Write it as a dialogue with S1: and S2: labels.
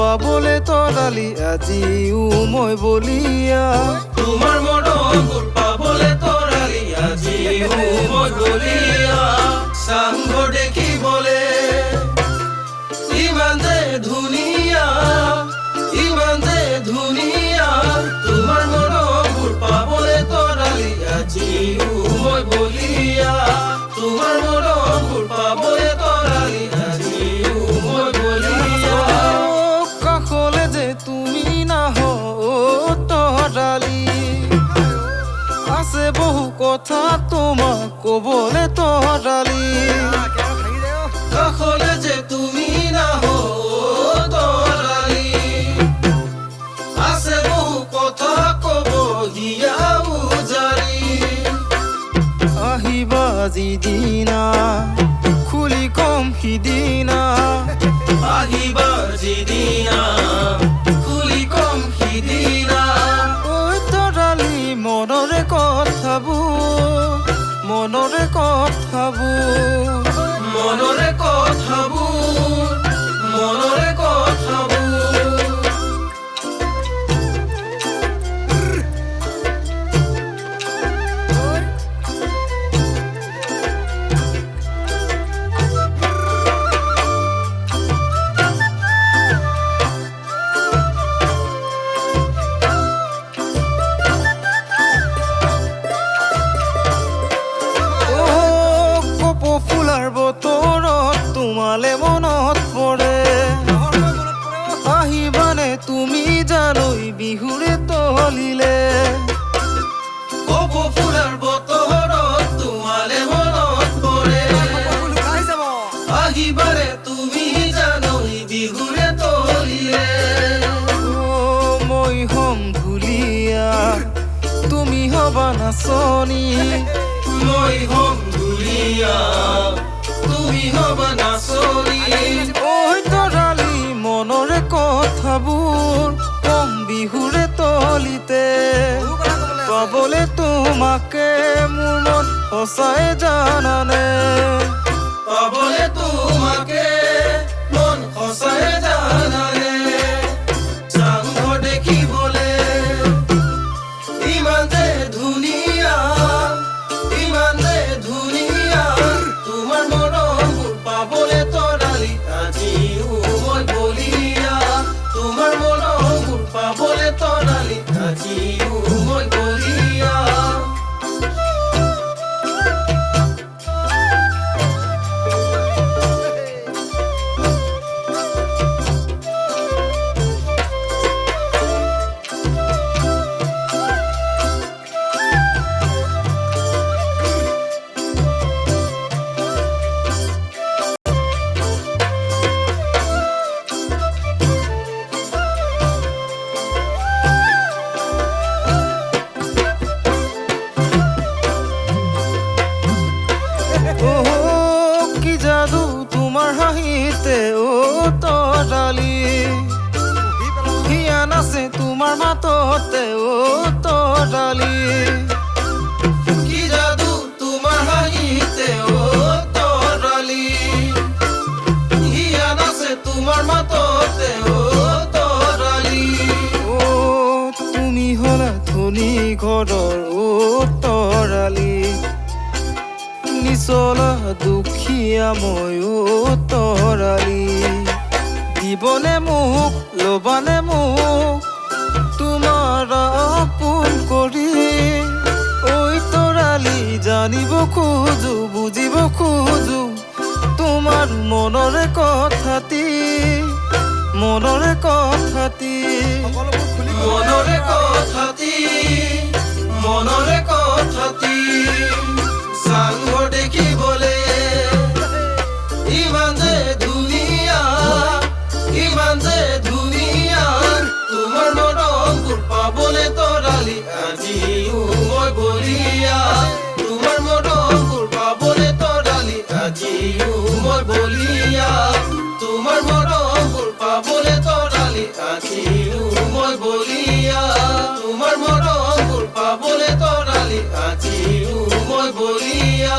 S1: পাবলে তৰালি আজিও মই বলিয়া
S2: তোমাৰ মৰমবোৰ পাবলে তৰালি আজিও মই বলিয়া চাংঘৰ দেখিবলে ইমান যে ধুনীয়া ইমান যে ধুনীয়া তোমাৰ মৰমবোৰ পাবলে তৰালি আজিও মই বলিয়া তোমাৰ মৰমবোৰ পাবলে তৰালি আজিও মই বলিয়া
S1: কাষলে যে তুমি নাহ তৰালি আছে বহু কথা তোমাক কবলে তৰালি
S2: কাষলে যে তুমি নাহ তৰালি আছে বহু কথা কব হিয়া উজাৰি
S1: আহিবা যিদিনা খুলি কম সিদিনা
S2: আহিবা যিদিনা খুলি কম সিদিনা
S1: ঐ তৰালি মনৰে কথাবোৰ মনৰে কথাবোৰ
S2: মনৰে কথাবোৰ মনৰে কথাবোৰ
S1: তোমালে মনত পৰে আহিবানে তুমি জানৈ বিহুৰে তলিলে
S2: কপৌ ফুলাৰ বতৰত তোমালে মনত পৰে আহিবাৰে তুমি জানৈ বিহুৰে তলিলে
S1: মই হম ঢুলীয়া তুমি হবা নাচনী
S2: মই হম ঢুলীয়া তুমি হবা নাচনী
S1: ঐ তৰালি মনৰে কথাবোৰ কম বিহুৰে তলিতে পাবলে তোমাকে মোৰ মন সঁচাই জানানে
S2: পাবলে তোমাকে মন সঁচাই জানানে চাংঘৰ দেখিবলে ইমান যে ধুনীয়া ইমান যে ধুনীয়া তোমাৰ মৰমবোৰ পাবলে তৰালি আজিও মই বলিয়া তোমাৰ মৰমবোৰ পাবলে তৰালি আজিও মই বলিয়া
S1: কি যাদু তোমাৰ হাঁহিতে ও তৰালি হিয়া নাচে তোমাৰ মাততে ও তৰালি
S2: কি যাদু তোমাৰ হাঁহিতে ও তৰালি হিয়া নাচে তোমাৰ মাততে ও তৰালি
S1: ও তুমি হলা ধনী ঘৰৰ ও তৰালি নিচলা দুখীয়া মই ও তৰালি দিবনে মোক ল'বানে মোক তোমাৰ আপোন কৰি ঐ তৰালি জানিব খোজো বুজিব খোজো তোমাৰ মনৰে কথাটি মনৰে কথাটি
S2: মনৰে কথাটি মনৰে কথাটি চাংঘৰ দেখিবলে ইমান যে ধুনীয়া ইমান যে ধুনীয়া তোমাৰ মৰমবোৰ পাবলে তৰালি আজিও মই বলিয়া তোমাৰ মৰমবোৰ পাবলে তৰালি আজিও মই বলিয়া তোমাৰ মৰমবোৰ পাবলে তৰালি আজিও মই বলিয়া তোমাৰ মৰমবোৰ পাবলে তৰালি আজিও মই বলিয়া